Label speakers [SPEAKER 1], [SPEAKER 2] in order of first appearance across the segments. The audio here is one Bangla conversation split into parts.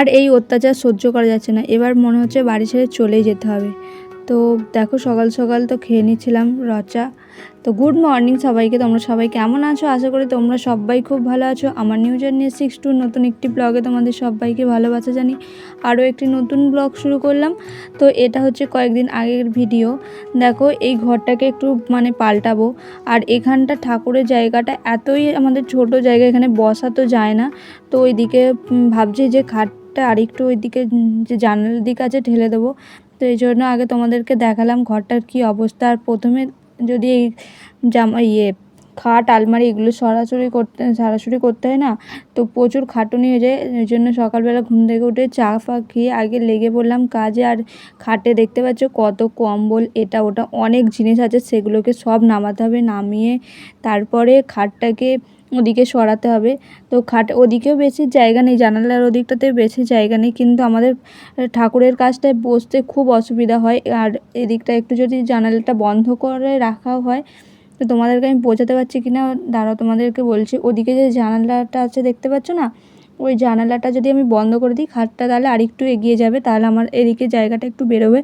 [SPEAKER 1] আর এই অত্যাচার সহ্য করা যাচ্ছে না, এবার মনে হচ্ছে বাড়ি ছেড়ে চলেই যেতে হবে। তো দেখো সকাল সকাল তো খেয়ে নিচ্ছিলাম রচা। তো গুড মর্নিং সবাইকে, তোমরা সবাই কেমন আছো? আশা করি তোমরা সবাই খুব ভালো আছো। আমার নিউ জার্নি 6 নতুন একটি ব্লগে তোমাদের সবাইকে ভালোবাসা জানি। আরও একটি নতুন ব্লগ শুরু করলাম। তো এটা হচ্ছে কয়েকদিন আগের ভিডিও। দেখো এই ঘরটাকে একটু পাল্টাবো। আর এখানটা ঠাকুরের জায়গাটা এতই আমাদের ছোট জায়গা, এখানে বসা তো যায় না। তো ওইদিকে ভাবছি যে খাটটা আরেকটু ওইদিকে যে জানালার দিক আছে ঢেলে দেবো। তো এই জন্য আগে তোমাদেরকে দেখালাম ঘরটার কি অবস্থা। আর প্রথমে যদি এই খাট আলমারি এগুলো সারাসুরি করতে হয় না, তো প্রচুর খাটুনি হয়ে যায়। ওই জন্য সকালবেলা ঘুম থেকে উঠে চা ফা খেয়ে আগে লেগে পড়লাম কাজে। আর খাটে দেখতে পাচ্ছ কত কম্বল, এটা ওটা অনেক জিনিস আছে, সেগুলোকে সব নামাতে হবে। নামিয়ে তারপরে খাটটাকে ওদিকে সরাতে হবে। তো খাট ওদিকেও বেশি জায়গা নেই, জানালার ওদিকটাতে বেশি জায়গা নেই, কিন্তু আমাদের ঠাকুরের কাজটায় বসতে খুব অসুবিধা হয়। আর এদিকটা একটু যদি জানালাটা বন্ধ করে রাখা হয়, তো তোমাদেরকে আমি বোঝাতে পারছি কি না দাঁড়াও তোমাদেরকে বলছি। ওদিকে যে জানালাটা আছে দেখতে পাচ্ছ না, ওই জানালাটা যদি আমি বন্ধ করে দিই খাটটা তাহলে আরেকটু এগিয়ে যাবে, তাহলে আমার এদিকে জায়গাটা একটু বেরোবে,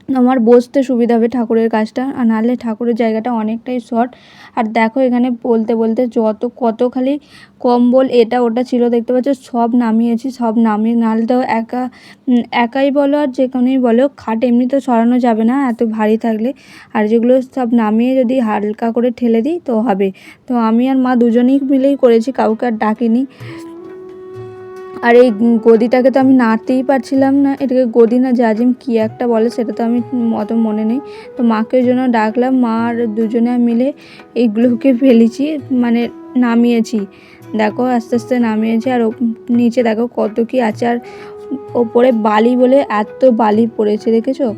[SPEAKER 1] আমার বসতে সুবিধা হবে ঠাকুরের কাজটা। আর নাহলে ঠাকুরের জায়গাটা অনেকটাই শর্ট। আর দেখো এখানে বলতে বলতে কত খালি কম্বল এটা ওটা ছিল দেখতে পাচ্ছ, সব নামিয়েছি। সব নামিয়ে নাহলে তো একাই বলো আর যে কোনোই বলো, খাট এমনি তো সরানো যাবে না এত ভারী থাকলে। আর যেগুলো সব নামিয়ে যদি হালকা করে ঠেলে দিই তো হবে। তো আমি আর মা দুজনেই মিলেই করেছি, কাউকে আর ডাকিনি। আর এই গদিটাকে তো আমি নাড়তেই পারছিলাম না, এটাকে গদি না জাজিম কী একটা বলে, সেটা তো আমি অত মনে নেই। তো মাকে ওই জন্য ডাকলাম, মা আর দুজনে মিলে এইগুলোকে ফেলেছি, নামিয়েছি। দেখো আস্তে আস্তে নামিয়েছি। আর নিচে দেখো কত কি আছে, আর ওপরে বালি বলে এত বালি পড়েছে দেখেছো।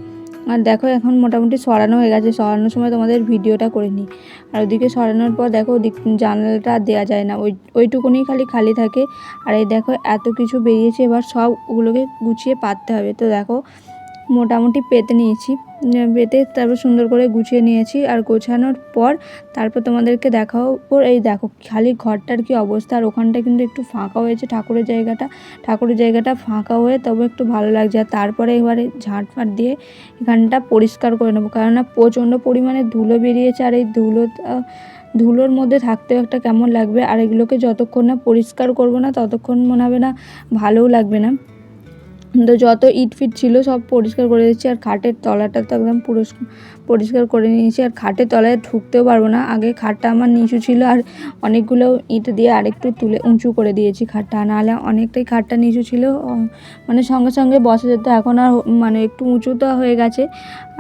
[SPEAKER 1] আর দেখো এখন মোটামুটি সরানো হয়ে গেছে, সরানোর সময় তোমাদের ভিডিওটা করে নিই। আর ওদিকে সরানোর পর দেখো ওদিক জানালাটা দেওয়া যায় না, ওইটুকুনি খালি থাকে। আর এই দেখো এত কিছু বেরিয়েছে, এবার সব ওগুলোকে গুছিয়ে পাততে হবে। তো দেখো মোটামুটি পেতে নিয়েছি, পেতে তারপর সুন্দর করে গুছিয়ে নিয়েছি। আর গোছানোর পর তারপর তোমাদেরকে দেখাও। এই দেখো খালি ঘরটার কি অবস্থা। আর ওখানটা কিন্তু একটু ফাঁকা হয়েছে, ঠাকুরের জায়গাটা ফাঁকা হয়ে তবে একটু ভালো লাগছে। আর তারপরে এবারে ঝাঁটফাট দিয়ে এখানটা পরিষ্কার করে নেবো, কেননা প্রচণ্ড পরিমাণে ধুলো বেরিয়েছে। আর এই ধুলোর মধ্যে থাকতেও একটা কেমন লাগবে। আর এগুলোকে যতক্ষণ না পরিষ্কার করবো না ততক্ষণ মনে হবে না ভালোও লাগবে না। তো যত ইটফিট ছিল সব পরিষ্কার করে দিচ্ছি। আর খাটের তলাটা তো একদম পুরো পরিষ্কার করে নিয়েছি। আর খাটের তলায় ঢুকতেও পারবো না, আগে খাটটা আমার নিচু ছিল, আর অনেকগুলো ইট দিয়ে আরেকটু তুলে উঁচু করে দিয়েছি খাটটা, নাহলে অনেকটাই খাটটা নিচু ছিল, সঙ্গে সঙ্গে বসা যেত। এখন আর একটু উঁচু তো হয়ে গেছে,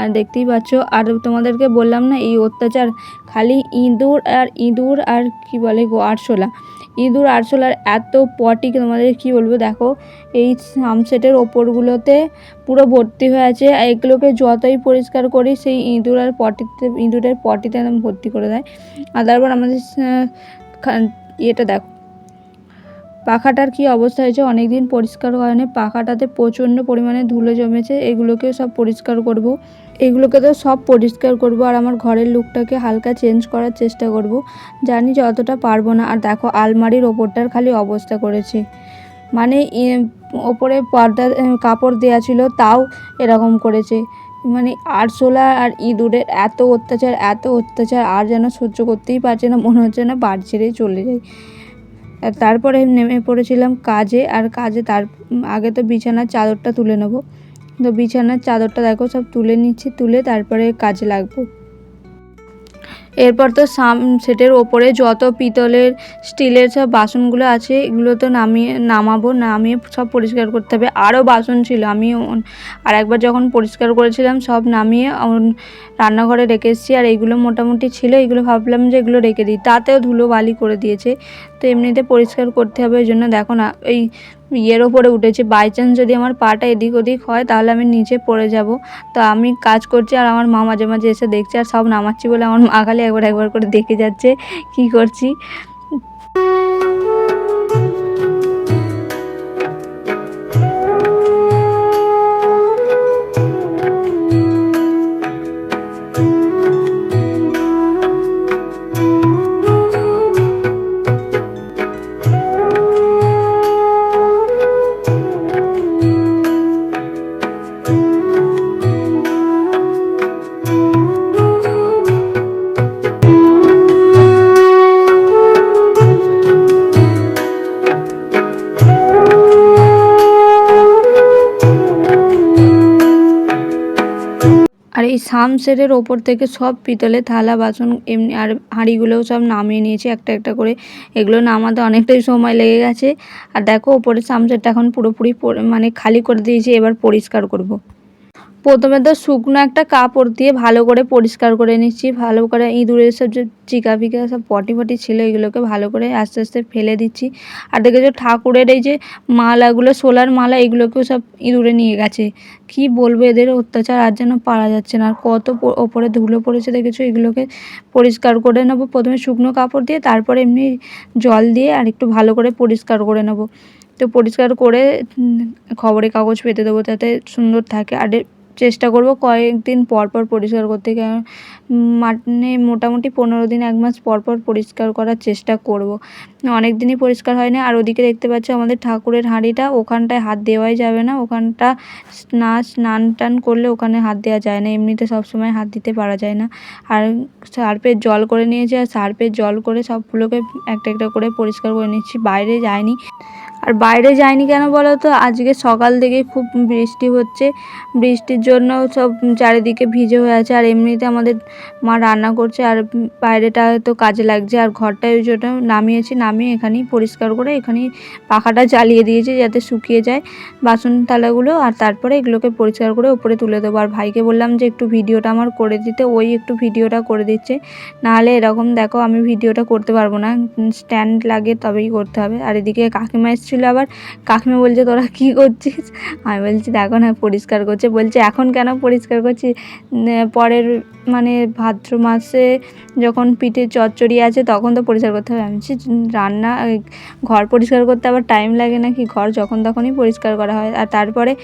[SPEAKER 1] আর দেখতেই পাচ্ছ। আর তোমাদেরকে বললাম না এই অত্যাচার, খালি ইঁদুর আর কি বলে আরশোলা, ইঁদুর আরশোলার এত পটি তোমাদের কি বলবো। দেখো এই সামসেটের ওপরগুলোতে পুরো ভর্তি হয়ে আছে, এগুলোকে যতই পরিষ্কার করি সেই ইঁদুরের পটিতে একদম ভর্তি করে দেয়। আর তারপর আমাদের এটা দেখো পাখাটার কি অবস্থা হয়েছে, অনেক দিন পরিষ্কার করেনি, পাখাটাতে প্রচণ্ড পরিমাণে ধুলো জমেছে। এগুলোকেও সব পরিষ্কার করব, আর আমার ঘরের লুকটাকে হালকা চেঞ্জ করার চেষ্টা করব, জানি যে অতটা পারবো না। আর দেখো আলমারির ওপরটার খালি অবস্থা করেছে, ওপরে পর্দা কাপড় দেওয়া ছিল তাও এরকম করেছে। আরশোলা আর ইঁদুরের এত অত্যাচার আর যেন সহ্য করতেই পারছে না, মনে হচ্ছে না বাড়ি ছেড়েই চলে যায়। আর তারপরে নেমে পড়েছিলাম কাজে। আর তার আগে তো বিছানার চাদরটা তুলে নেবো। তো বিছানার চাদরটা দেখো সব তুলে নিচ্ছি, তুলে তারপরে কাজে লাগবো। এরপর তো সেটের ওপরে যত পিতলের স্টিলের সব বাসনগুলো আছে এগুলো তো নামিয়ে সব পরিষ্কার করতে হবে। আরও বাসন ছিল, আমি আর একবার যখন পরিষ্কার করেছিলাম সব নামিয়ে রান্নাঘরে রেখে এসেছি। আর এইগুলো মোটামুটি ছিল, এগুলো ভাবলাম যে এগুলো রেখে দিই, তাতেও ধুলো বালি করে দিয়েছে। তো এমনিতে পরিষ্কার করতে হবে, ওই জন্য দেখো না এই ওপরে উঠেছে। বাই চান্স যদি আমার পাটা এদিক ওদিক হয় তাহলে আমি নিচে পড়ে যাব। তো আমি কাজ করছি আর আমার মা মাঝে মাঝে এসে দেখছে, আর সব নামাচ্ছি বলে আমার মা খালি একবার করে দেখে যাচ্ছে কি করছি। এই সামসেটের ওপর থেকে সব পিতলের থালা বাসন এমনি আর হাঁড়িগুলোও সব নামিয়ে নিয়েছি একটা একটা করে। এগুলো নামাতে অনেকটাই সময় লেগে গেছে। আর দেখো ওপরের সামসেটটা এখন পুরোপুরি মানে খালি করে দিয়েছি, এবার পরিষ্কার করব। প্রথমে তো শুকনো একটা কাপড় দিয়ে ভালো করে পরিষ্কার করে নিচ্ছি, ভালো করে ইঁদুরের সব যে চিকা ফিকা সব পটি ছিল এগুলোকে ভালো করে আস্তে আস্তে ফেলে দিচ্ছি। আর দেখেছো ঠাকুরের এই যে মালাগুলো, সোলার মালা, এগুলোকেও সব ইঁদুরে নিয়ে গেছে। কি বলবো, এদের অত্যাচার আর যেন পারা যাচ্ছে না। আর কত ওপরে ধুলো পড়েছে দেখেছো। এগুলোকে পরিষ্কার করে নেবো প্রথমে শুকনো কাপড় দিয়ে, তারপরে এমনি জল দিয়ে আর একটু ভালো করে পরিষ্কার করে নেবো। তো পরিষ্কার করে খবরের কাগজ পেতে দেবো যাতে সুন্দর থাকে। আর চেষ্টা করব কয়েকদিন পর পর পরিষ্কার করতে, কারণ মানে মোটামুটি 15 দিন 1 মাস পর পর পরিষ্কার করার চেষ্টা করব। অনেক দিনই পরিষ্কার হয় না। আর ওদিকে দেখতে পাচ্ছ আমাদের ঠাকুরের হাঁড়িটা, ওখানটায় হাত দেওয়াই যাবে না। ওখানটা স্নান টান করলে ওখানে হাত দেওয়া যায় না, এমনিতে সবসময় হাত দিতে পারা যায় না। আর সার্ফের জল করে নিয়েছি, আর সার্ফের জল করে সবগুলোকে একটা একটা করে পরিষ্কার করে নিচ্ছি। বাইরে যায়নি। আর বাইরে যায়নি কেন বলো তো, আজকে সকাল থেকে খুব বৃষ্টি হচ্ছে, বৃষ্টির জন্য সব চারিদিকে ভিজে হয়ে আছে। আর এমনিতে আমাদের মা রান্না করছে, আর বাইরেটা তো কাজে লাগছে। আর ঘরটা ওই জন্য নামিয়ে এখানেই পরিষ্কার করে এখানেই পাখাটা জ্বালিয়ে দিয়েছি যাতে শুকিয়ে যায় বাসন থালাগুলো। আর তারপরে এগুলোকে পরিষ্কার করে উপরে তুলে দেবো। আর ভাইকে বললাম যে একটু ভিডিওটা আমার করে দিতে, ওই একটু ভিডিওটা করে দিচ্ছে। নাহলে এরকম দেখো আমি ভিডিওটা করতে পারবো না, স্ট্যান্ড লাগে তবেই করতে হবে। আর এদিকে কাকিমা এসেছিলো, আবার কাকিমা বলছে তোরা কী করছিস? আমি বলছি দেখো না পরিষ্কার করছে। বলছে এখন কেন পরিষ্কার করছি, পরের মানে ভাদ্র মাসে যখন পিঠে চচ্চড়ি আছে তখন তো পরিষ্কার করতে হবে। আমি বলছি রান্না ঘর পরিষ্কার করতে আবার টাইম লাগে নাকি, ঘর যখন তখনই পরিষ্কার করা হয়। আর তারপরে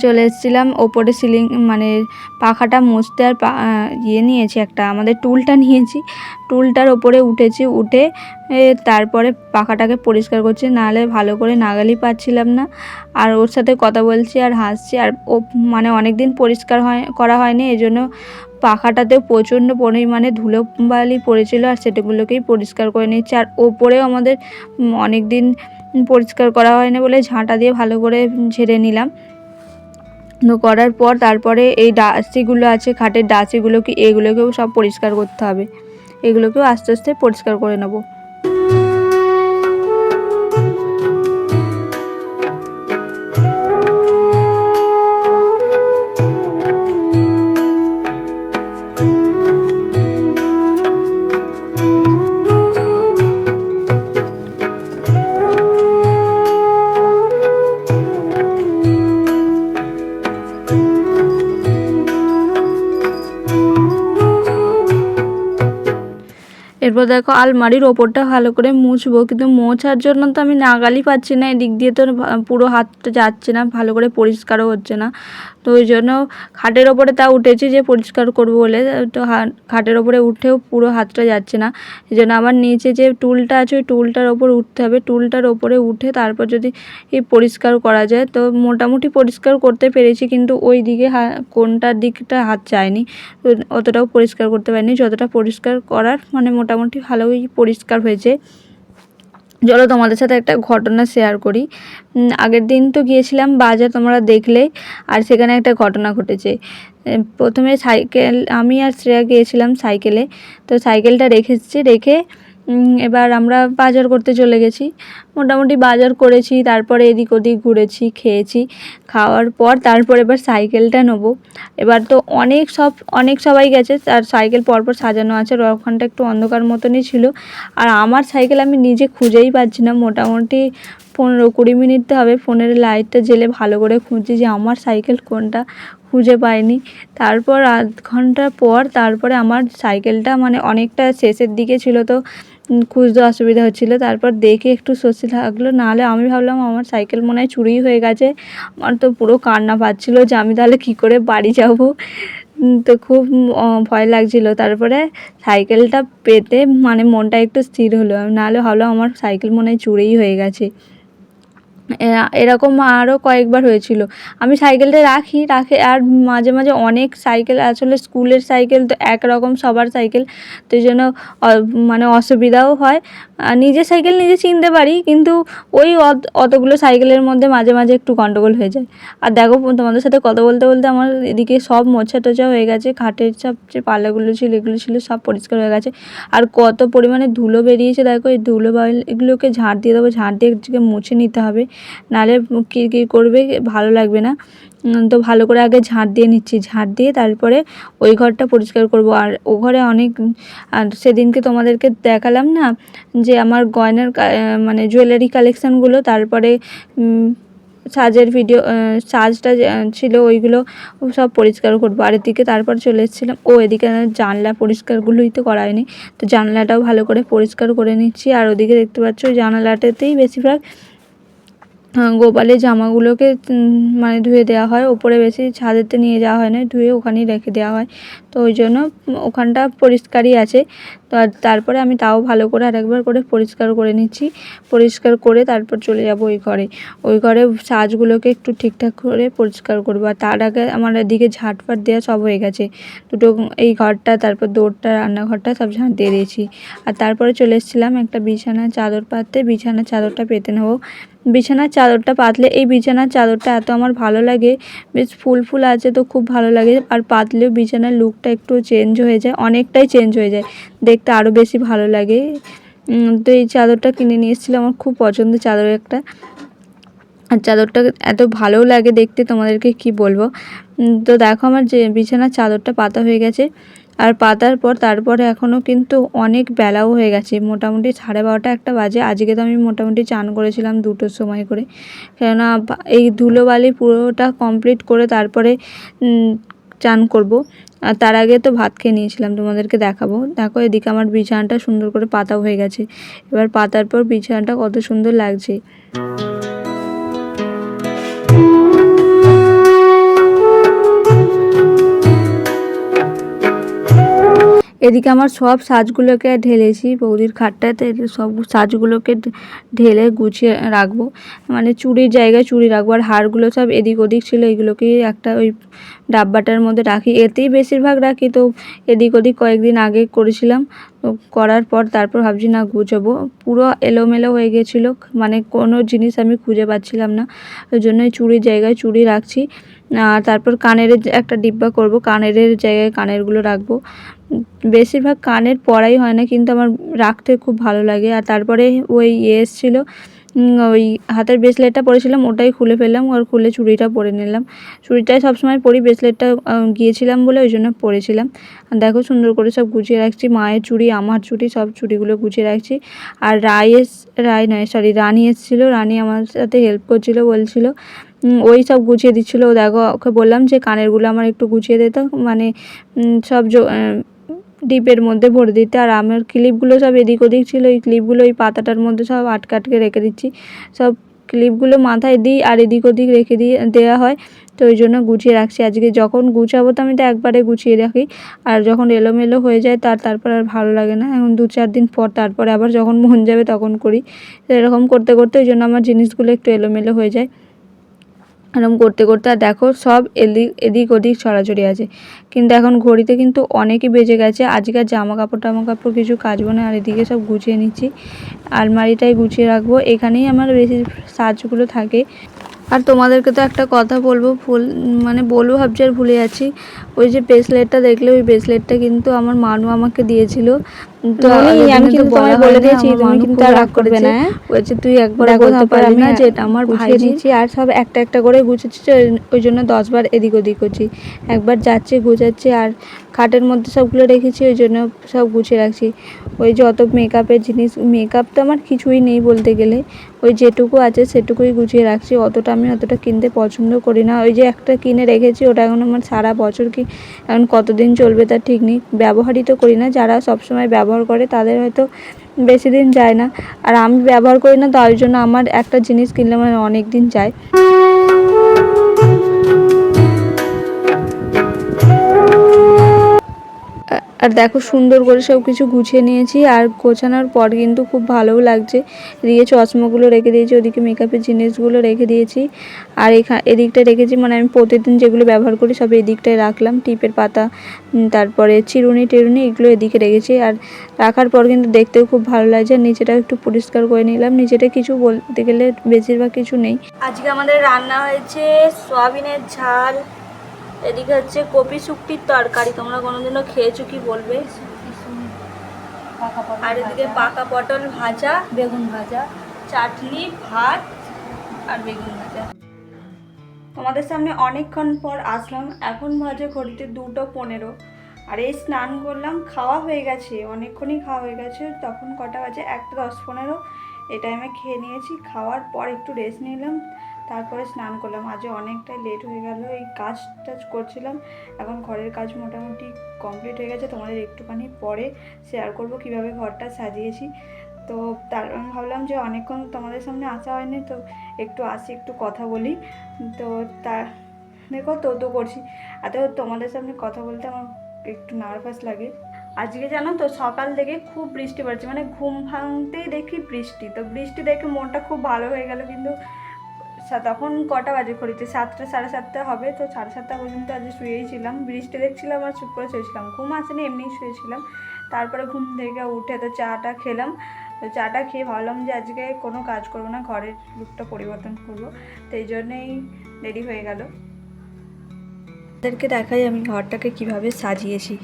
[SPEAKER 1] চলে এসেছিলাম ওপরে সিলিং মানে পাখাটা মুছতে। আর নিয়েছি একটা, আমাদের টুলটা নিয়েছি, টুলটার ওপরে উঠেছি, উঠে তারপরে পাখাটাকে পরিষ্কার করছি, নাহলে ভালো করে নাগালই পাচ্ছিলাম না। আর ওর সাথে কথা বলছি আর হাসছি। আর ও মানে অনেক দিন পরিষ্কার করা হয়নি, এই জন্য পাখাটাতেও প্রচণ্ড পরিমাণে ধুলোবালি পড়েছিল, আর সেটাগুলোকেই পরিষ্কার করে নিচ্ছে। আর ওপরেও আমাদের অনেক দিন পরিষ্কার করা হয়নি বলে ঝাঁটা দিয়ে ভালো করে ঝেড়ে নিলাম। তো করার পর তারপরে এই ডাসিগুলো আছে, খাটের ডাসিগুলোকে, এগুলোকেও সব পরিষ্কার করতে হবে। এগুলোকেও আস্তে আস্তে পরিষ্কার করে নেব। এরপর দেখো আলমারির ওপরটা ভালো করে মুছবো, কিন্তু মোছার জন্য তো আমি নাগালই পাচ্ছি না, এদিক দিয়ে তো পুরো হাতটা যাচ্ছে না, ভালো করে পরিষ্কারও হচ্ছে না। তো ওই জন্য খাটের ওপরে তা উঠেছি যে পরিষ্কার করবো বলে, তো খাটের ওপরে উঠেও পুরো হাতটা যাচ্ছে না। এই জন্য আমার নিচে যে টুলটা আছে ওই টুলটার ওপর উঠতে হবে, টুলটার ওপরে উঠে তারপর যদি পরিষ্কার করা যায়। তো মোটামুটি পরিষ্কার করতে পেরেছি, কিন্তু ওই দিকে কোনটার দিকটা হাত যায়নি, তো অতটাও পরিষ্কার করতে পারিনি যতটা পরিষ্কার করার, মানে মোটামুটি ভালোই পরিষ্কার হয়েছে। চলো তোমাদের সাথে একটা ঘটনা শেয়ার করি। আগের দিন তো গিয়েছিলাম বাজার, তোমরা দেখলে, আর সেখানে একটা ঘটনা ঘটেছে। প্রথমে সাইকেল, আমি আর শ্রেয়া গিয়েছিলাম সাইকেলে, তো সাইকেলটা রেখে এবার আমরা বাজার করতে চলে গেছি। মোটামুটি বাজার করেছি, তারপরে এদিক ওদিক ঘুরেছি, খেয়েছি, খাওয়ার পর তারপর এবার সাইকেলটা নেবো। এবার তো অনেক সবাই গেছে, আর সাইকেল পরপর সাজানো আছে, আর ওখানটা একটু অন্ধকার মতনই ছিল। আর আমার সাইকেল আমি নিজে খুঁজেই পাচ্ছি না, মোটামুটি 15-20 মিনিট হবে ফোনের লাইটটা জ্বেলে ভালো করে খুঁজছি যে আমার সাইকেল কোনটা, খুঁজে পাইনি। তারপর আধ ঘন্টা পর তারপরে আমার সাইকেলটা মানে অনেকটা শেষের দিকে ছিল, তো খুঁজতে অসুবিধা হচ্ছিলো। তারপর দেখে একটু স্বস্তি লাগলো, নাহলে আমি ভাবলাম আমার সাইকেল মনে হয় চুরি হয়ে গেছে। আমার তো পুরো কান্না পাচ্ছিলো যে আমি তাহলে কী করে বাড়ি যাব। তো খুব ভয় লাগছিলো। তারপরে সাইকেলটা পেতে মানে মনটা একটু স্থির হলো, নাহলে ভাবলাম আমার সাইকেল মনে হয় চুরিই হয়ে গেছে। এরকম আরও কয়েকবার হয়েছিল। আমি সাইকেলটা রাখি আর মাঝে মাঝে অনেক সাইকেল, আসলে স্কুলের সাইকেল তো একরকম সবার সাইকেল, তো এই জন্য মানে অসুবিধাও হয়। নিজের সাইকেল নিজে চিনতে পারি, কিন্তু ওই অতগুলো সাইকেলের মধ্যে মাঝে মাঝে একটু গন্ডগোল হয়ে যায়। আর দেখো তোমাদের সাথে কথা বলতে বলতে আমার এদিকে সব মোছা টোছা হয়ে গেছে, খাটের সব যে পাল্লাগুলো ছিল এগুলো ছিল সব পরিষ্কার হয়ে গেছে। আর কত পরিমাণে ধুলো বেরিয়েছে দেখো, এই ধুলো এগুলোকে ঝাঁট দিয়ে দেবো, ঝাঁট দিয়ে একদিকে মুছে নিতে হবে, নাহলে কিরকির করবে, ভালো লাগবে না। তো ভালো করে আগে ঝাঁট দিয়ে নিচ্ছি, ঝাঁট দিয়ে তারপরে ওই ঘরটা পরিষ্কার করব। আর ও ঘরে অনেক, আর সেদিনকে তোমাদেরকে দেখালাম না যে আমার গয়নার মানে জুয়েলারি কালেকশানগুলো, তারপরে সাজের ভিডিও, সাজটা ছিল ওইগুলো সব পরিষ্কার করবো। আর এদিকে তারপর চলে এসেছিলাম, এদিকে জানলা পরিষ্কারগুলোই তো করা হয়নি, তো জানলাটাও ভালো করে পরিষ্কার করে নিচ্ছি। আর ওদিকে দেখতে পাচ্ছ ওই জানালাটাতেই বেশিরভাগ গোপালের জামাগুলোকে মানে ধুয়ে দেওয়া হয়, ওপরে বেশি ছাদেতে নিয়ে যাওয়া হয় না, ধুয়ে ওখানেই রেখে দেওয়া হয়। তো ওই জন্য ওখানটা পরিষ্কারই আছে। তো তারপরে আমি তাও ভালো করে আরেকবার করে পরিষ্কার করে নিচ্ছি, পরিষ্কার করে তারপর চলে যাব ওই ঘরে সাজগুলোকে একটু ঠিকঠাক করে পরিষ্কার করবো। আর তার আগে আমার এদিকে ঝাঁটফাট দেওয়া সব হয়ে গেছে, দুটো এই ঘরটা, তারপর দৌড়টা, রান্নাঘরটা সব ঝাঁট দিয়ে দিয়েছি। আর তারপরে চলে এসেছিলাম একটা বিছানার চাদর পাততে, বিছানার চাদরটা পেতে নেবো। বিছানার চাদরটা পাতলে, এই বিছানার চাদরটা এত আমার ভালো লাগে, বেশ ফুল ফুল আছে তো খুব ভালো লাগে। আর পাতলেও বিছানার লুকটা একটু চেঞ্জ হয়ে যায়, অনেকটাই চেঞ্জ হয়ে যায়, দেখতে আরও বেশি ভালো লাগে। তো এই চাদরটা কিনে নিয়ে এসেছিলাম, আমার খুব পছন্দের চাদর একটা। আর চাদরটা এত ভালোও লাগে দেখতে, তোমাদেরকে কি বলবো। তো দেখো আমার যে বিছানার চাদরটা পাতা হয়ে গেছে। আর পাতার পর তারপরে এখনও কিন্তু অনেক বেলাও হয়ে গেছে, মোটামুটি 12:30 একটা বাজে। আজকে তো আমি মোটামুটি চান করেছিলাম 2টোর সময় করে, কেননা এই ধুলোবালি পুরোটা কমপ্লিট করে তারপরে চান করব। আর তার আগে তো ভাত খেয়ে নিয়েছিলাম, তোমাদেরকে দেখাবো। দেখো এদিকে আমার বিছানাটা সুন্দর করে পাতা হয়ে গেছে। এবার পাতার পর বিছানাটা কত সুন্দর লাগছে। এদিকে আমার সব সাজগুলোকে ঢেলেছি বৌদির খাটটাতে, সব সাজগুলোকে ঢেলে গুছিয়ে রাখবো, মানে চুড়ির জায়গায় চুড়ি রাখবো। আর হারগুলো সব এদিক ওদিক ছিল, এগুলোকে একটা ওই ডাব্বাটার মধ্যে রাখি, এতেই বেশিরভাগ রাখি। তো এদিক ওদিক কয়েকদিন আগে করেছিলাম, তো করার পর তারপর ভাবছি না গুছাবো, পুরো এলোমেলো হয়ে গেছিলো, মানে কোনো জিনিস আমি খুঁজে পাচ্ছিলাম না, ওই জন্যই চুড়ির জায়গায় চুড়ি রাখছি। আর তারপর কানের একটা ডিব্বা করব, কানের জায়গায় কানেরগুলো রাখবো। বেশিরভাগ কানের পরাই হয় না, কিন্তু আমার রাখতে খুব ভালো লাগে। আর তারপরে ওই এসেছিলো, ওই হাতের ব্রেসলেটটা পরেছিলাম, ওটাই খুলে ফেললাম, আর খুলে চুড়িটা পরে নিলাম। চুড়িটাই সবসময় পরি, ব্রেসলেটটা গিয়েছিলাম বলে ওই জন্য পরেছিলাম। আর দেখো সুন্দর করে সব গুছিয়ে রাখছি, মায়ের চুড়ি, আমার চুড়ি, সব চুড়িগুলো গুছিয়ে রাখছি। আর রানী এসেছিলো, রানী আমার সাথে হেল্প করছিলো, বলছিল ওই সব গুছিয়ে দিচ্ছিলো। দেখো ওকে বললাম যে কানেরগুলো আমার একটু গুছিয়ে দিত, মানে সব ডিপের মধ্যে ভরে দিতে। আর আমার ক্লিপগুলো সব এদিক ওদিক ছিল, এই ক্লিপগুলো এই পাতাটার মধ্যে সব আটকে রেখে দিচ্ছি। সব ক্লিপগুলো মাথায় দিই আর এদিক ওদিক রেখে দেওয়া হয়, তো ওই জন্য গুছিয়ে রাখছি। আজকে যখন গুছাবো তো আমি তো একবারে গুছিয়ে রাখি, আর যখন এলোমেলো হয়ে যায় তারপর আর ভালো লাগে না, এখন 2-4 দিন পর তারপরে আবার যখন মন যাবে তখন করি। তো এরকম করতে করতে ওই জন্য আমার জিনিসগুলো একটু এলোমেলো হয়ে যায়, এরকম করতে করতে। আর দেখো সব এদিক ওদিক ছড়াছড়ি আছে, কিন্তু এখন ঘড়িতে কিন্তু অনেকই বেজে গেছে। আজকের জামা কাপড় কিছু কাচবো না, আর এদিকে সব গুছিয়ে নিচ্ছি, আলমারিটাই গুছিয়ে রাখবো, এখানেই আমার বেশি সাজগুলো থাকে। আর তোমাদেরকে তো একটা কথা বলবো, বলবো ভাবছি আর ভুলে যাচ্ছি। ওই যে ব্রেসলেটটা দেখলে, ওই ব্রেসলেটটা কিন্তু আমার মানু আমাকে দিয়েছিল। তো আমি কিন্তু তোমায় বলে দিয়েছি, তুমি কিন্তু আর রাগ করবে না, বলছে তুই একবার বলতে পারলি না যে এটা আমার ভাই দিয়েছি। আর সব একটা একটা করে গুছাচ্ছি, ওই জন্য 10 বার এদিক ওদিক করছি, একবার যাচ্ছি গুছাচ্ছি। আর খাটের মধ্যে সবগুলো রেখেছি, ওই জন্য সব গুছিয়ে রাখছি। ওই যত মেকআপের জিনিস, মেকআপ তো আমার কিছুই নেই বলতে গেলে, ওই যেটুকু আছে সেটুকুই গুছিয়ে রাখছি। আমি অতটা কিনতে পছন্দ করি না। ওই যে একটা কিনে রেখেছি, ওটা এখন আমার সারা বছর কি এখন কতদিন চলবে তার ঠিক নেই, ব্যবহারই তো করি না। যারা সবসময় ব্যবহার করে তাদের হয়তো বেশি দিন যায় না, আর আমি ব্যবহার করি না, তাই জন্য আমার একটা জিনিস কিনলে মানে অনেক দিন যায়। আর দেখো সুন্দর করে সব কিছু গুছিয়ে নিয়েছি, আর গোছানোর পর কিন্তু খুব ভালোও লাগছে। এদিকে চশমাগুলো রেখে দিয়েছি, ওদিকে মেকআপের জিনিসগুলো রেখে দিয়েছি, আর এদিকটা রেখেছি, মানে আমি প্রতিদিন যেগুলো ব্যবহার করি সব এদিকটায় রাখলাম। টিপের পাতা, তারপরে চিরুনি টিরুনি এগুলো এদিকে রেখেছি। আর রাখার পর কিন্তু দেখতেও খুব ভালো লাগছে। নিচেটা একটু পরিষ্কার করে নিলাম। নিচেটা কিছু বলতে গেলে বেশিরভাগ কিছু নেই। আজকে আমাদের রান্না হয়েছে সয়াবিনের ঝাল, এদিকে হচ্ছে কপি শুক্তির তরকারি, তোমরা কোনোদিনও খেয়েছো কি বলবে। আর এদিকে পাকা পটল ভাজা, বেগুন ভাজা, চাটনি, ভাত আর বেগুন ভাজা। তোমাদের সামনে অনেকক্ষণ পর আসলাম, এখন বাজে ঘড়িতে 2:15। আর এই স্নান করলাম, খাওয়া হয়ে গেছে, অনেকক্ষণই খাওয়া হয়ে গেছে। তখন কটা বাজে, 1:10-15 এই টাইমে খেয়ে নিয়েছি। খাওয়ার পর একটু রেস্ট নিলাম, তারপরে স্নান করলাম। আজ অনেকটাই লেট হয়ে গেল, এই কাজ টাজ করছিলাম। এখন ঘরের কাজ মোটামুটি কমপ্লিট হয়ে গেছে, তোমাদের একটুখানি পরে শেয়ার করব কিভাবে ঘরটা সাজিয়েছি। তো তার আমি ভাবলাম যে অনেকক্ষণ তোমাদের সামনে আসা হয়নি, তো একটু আসি, একটু কথা বলি। তো তা দেখো তো করছি। আর তোমাদের সামনে কথা বলতে আমার একটু নার্ভাস লাগে। আজকে জানো তো সকাল থেকে খুব বৃষ্টি পড়ছে, মানে ঘুম ভাঙতেই দেখি বৃষ্টি। তো বৃষ্টি দেখে মনটা খুব ভালো হয়ে গেল। কিন্তু তখন কটা বাজে ঘড়িতে, 7টা 7:30 হবে। তো 7:30 পর্যন্ত আজ শুয়েই ছিলাম, বৃষ্টি দেখছিলাম আর চুপ করে শুয়েছিলাম। ঘুম আসেনি, এমনিই শুয়েছিলাম। তারপরে ঘুম থেকে উঠে তো চাটা খেলাম। তো চাটা খেয়ে ভাবলাম যে আজকে কোনো কাজ করবো না, ঘরের লুকটা পরিবর্তন করবো। তো এই জন্যেই দেরি হয়ে গেল। তাদেরকে দেখাই আমি ঘরটাকে কিভাবে সাজিয়েছি।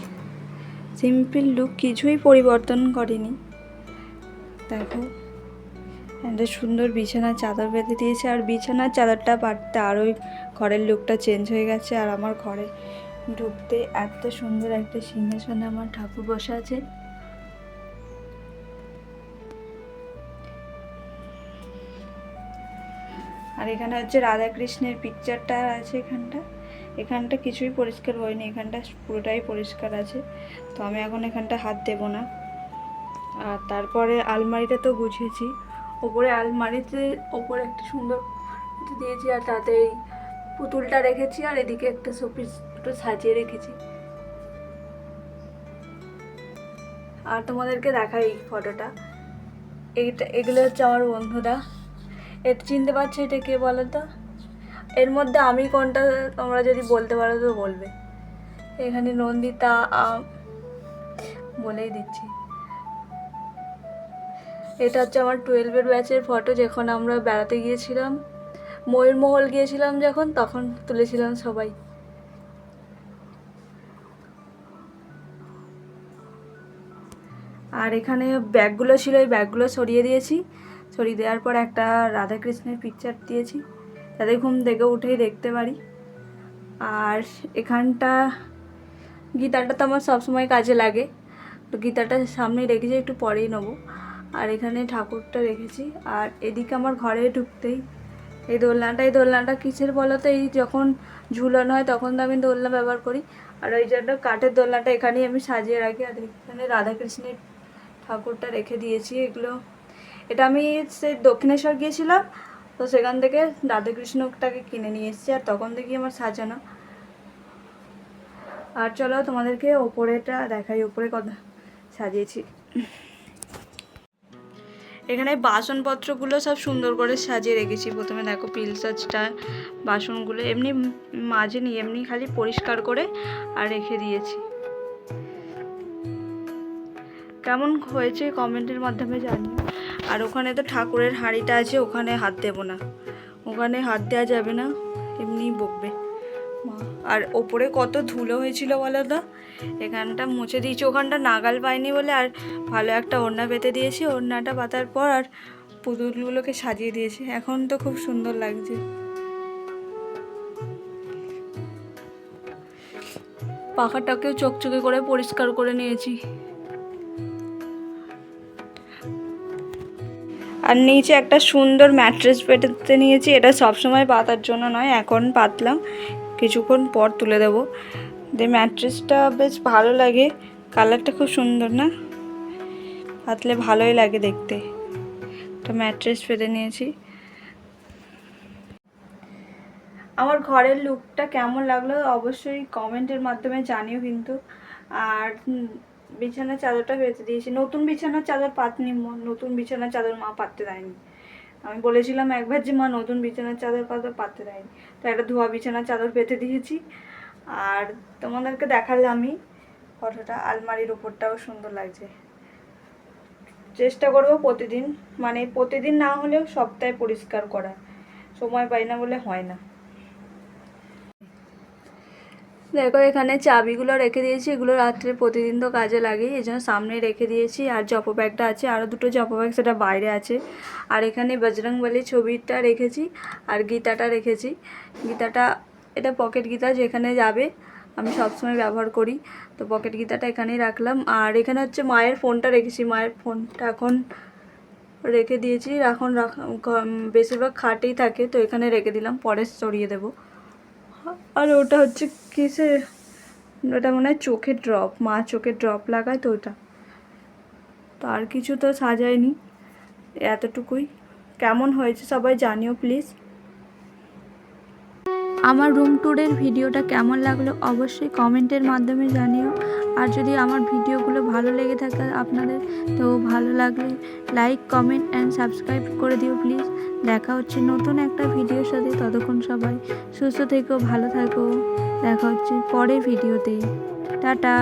[SPEAKER 1] সিম্পল লুক, কিছুই পরিবর্তন করিনি। দেখো একটা সুন্দর বিছানার চাদর বেঁধে দিয়েছে, আর বিছানার চাদরটা পাততে আরোই ঘরের লুকটা চেঞ্জ হয়ে গেছে। আর আমার ঘরে ঢুকতে এত সুন্দর একটা সিংহাসনে আমার ঠাকুর বসা আছে। আর এখানে হচ্ছে রাধাকৃষ্ণের পিকচারটা আছে। এখানটা কিছুই পরিষ্কার হয়নি, এখানটা পুরোটাই পরিষ্কার আছে। তো আমি এখন এখানটা হাত দেবো না। আর তারপরে আলমারিটা তো গুছিয়েছি, ওপরে আলমারিতে ওপরে একটা সুন্দর দিয়েছি, আর তাতে এই পুতুলটা রেখেছি, আর এদিকে একটা শোপিস একটু সাজিয়ে রেখেছি। আর তোমাদেরকে দেখাই এই ফটোটা, এগুলো হচ্ছে আমার বন্ধুরা। এটা চিনতে পারছো, এটা কে বলো তো? এর মধ্যে আমি কোনটা তোমরা যদি বলতে পারো তো বলবে। এখানে নন্দিতা, বলেই দিচ্ছি। এটা হচ্ছে আমার 12-এর ব্যাচের ফটো, যখন আমরা বেড়াতে গিয়েছিলাম, ময়ূরমহল গিয়েছিলাম যখন, তখন তুলেছিলাম সবাই। আর এখানে ব্যাগগুলো ছিল, এই ব্যাগগুলো সরিয়ে দিয়েছি। সরিয়ে দেওয়ার পর একটা রাধাকৃষ্ণের পিকচার দিয়েছি, তাদের ঘুম থেকে উঠেই দেখতে পারি। আর এখানটা গীতাটা তো আমার সবসময় কাজে লাগে, তো গীতাটা সামনে রেখেছি, একটু পরেই নেবো। আর এখানে ঠাকুরটা রেখেছি। আর এদিকে আমার ঘরে ঢুকতেই এই দোলনাটা কিসের বলো তো? এই যখন ঝুলানো হয় তখন তো আমি দোলনা ব্যবহার করি, আর ওই জন্য কাঠের দোলনাটা এখানেই আমি সাজিয়ে রাখি। আর এখানে রাধাকৃষ্ণের ঠাকুরটা রেখে দিয়েছি। এটা আমি সেই দক্ষিণেশ্বর গিয়েছিলাম, তো সেখান থেকে রাধাকৃষ্ণটাকে কিনে নিয়ে এসেছি, আর তখন থেকেই আমার সাজানো। আর চলো তোমাদেরকে ওপরেটা দেখাই, ওপরে কথা সাজিয়েছি। এখানে বাসনপত্রগুলো সব সুন্দর করে সাজিয়ে রেখেছি। প্রথমে দেখো পিলসাজটা, বাসনগুলো এমনি মাজেনি, এমনি খালি পরিষ্কার করে আর রেখে দিয়েছি। কেমন হয়েছে কমেন্টের মাধ্যমে জানিও। আর ওখানে তো ঠাকুরের হাঁড়িটা আছে, ওখানে হাত দেবো না, ওখানে হাত দেওয়া যাবে না, এমনি বকবে মা। আর ওপরে কত ধুলো হয়েছিল বলো তো, এখানটা মুছে দিয়েছি, ওখানটা নাগাল পাইনি বলে। আর ভালো একটা ওড়না পেতে দিয়েছি, ওড়নাটা পাতার পর আর পুতুলগুলোকে সাজিয়ে দিয়েছি। এখন তো খুব সুন্দর লাগছে। পাখাটাকেও চকচকে করে পরিষ্কার করে নিয়েছি। আর নিচে একটা সুন্দর ম্যাট্রেস পেতে নিয়েছি, এটা সবসময় পাতার জন্য নয়, এখন পাতলাম, কিছুক্ষণ পর তুলে দেবো। ম্যাট্রেসটা বেশ ভালো লাগে, কালারটা খুব সুন্দর না? পাতলে ভালোই লাগে দেখতে। একটা ম্যাট্রেস পেতে নিয়েছি। আমার ঘরের লুকটা কেমন লাগলো অবশ্যই কমেন্টের মাধ্যমে জানিও কিন্তু। আর বিছানার চাদরটা পেতে দিয়েছি। নতুন বিছানার চাদর পাতনি, নতুন বিছানার চাদর মা পাততে দেয়নি। আমি বলেছিলাম একবার যে মা নতুন বিছানার চাদর পাততে দেয়নি, তো একটা ধোয়া বিছানার চাদর পেতে দিয়েছি। আর তোমাদেরকে দেখালাম আমি ফটোটা, আলমারির ওপরটাও সুন্দর লাগছে। চেষ্টা করবো প্রতিদিন, মানে প্রতিদিন না হলেও সপ্তাহে পরিষ্কার করা, সময় পাই না বলে হয় না। দেখো এখানে চাবিগুলো রেখে দিয়েছি, এগুলো রাত্রে প্রতিদিন তো কাজে লাগে, এই জন্য সামনে রেখে দিয়েছি। আর জপো ব্যাগটা আছে, আরও দুটো জপো ব্যাগ, সেটা বাইরে আছে। আর এখানে বজরংবলী ছবিটা রেখেছি, আর গীতাটা রেখেছি। গীতাটা এটা পকেট গীতা, যেখানে যাবে আমি সবসময় ব্যবহার করি, তো পকেট গীতাটা এখানেই রাখলাম। আর এখানে হচ্ছে মায়ের ফোনটা রেখেছি, মায়ের ফোনটা এখন রেখে দিয়েছি। এখন বেশিরভাগ খাটেই থাকে, তো এখানে রেখে দিলাম, পরে সরিয়ে দেবো। আর ওটা হচ্ছে কিসে, ওটা মনে হয় চোখের ড্রপ, মা চোখের ড্রপ লাগায়, তো ওটা। তো আর কিছু তো সাজায়নি, এতটুকুই। কেমন হয়েছে সবাই জানিও প্লিজ। আমার রুম ট্যুরের ভিডিওটা কেমন লাগলো অবশ্যই কমেন্টের মাধ্যমে জানিও। আর যদি আমার ভিডিওগুলো ভালো লেগে থাকে আপনাদের, তো ভালো লাগলে লাইক, কমেন্ট অ্যান্ড সাবস্ক্রাইব করে দিও প্লিজ। দেখা হচ্ছে নতুন একটা ভিডিওর সাথে, ততক্ষণ সবাই সুস্থ থেকো, ভালো থাকো। দেখা হচ্ছে পরের ভিডিওতে। টাটা।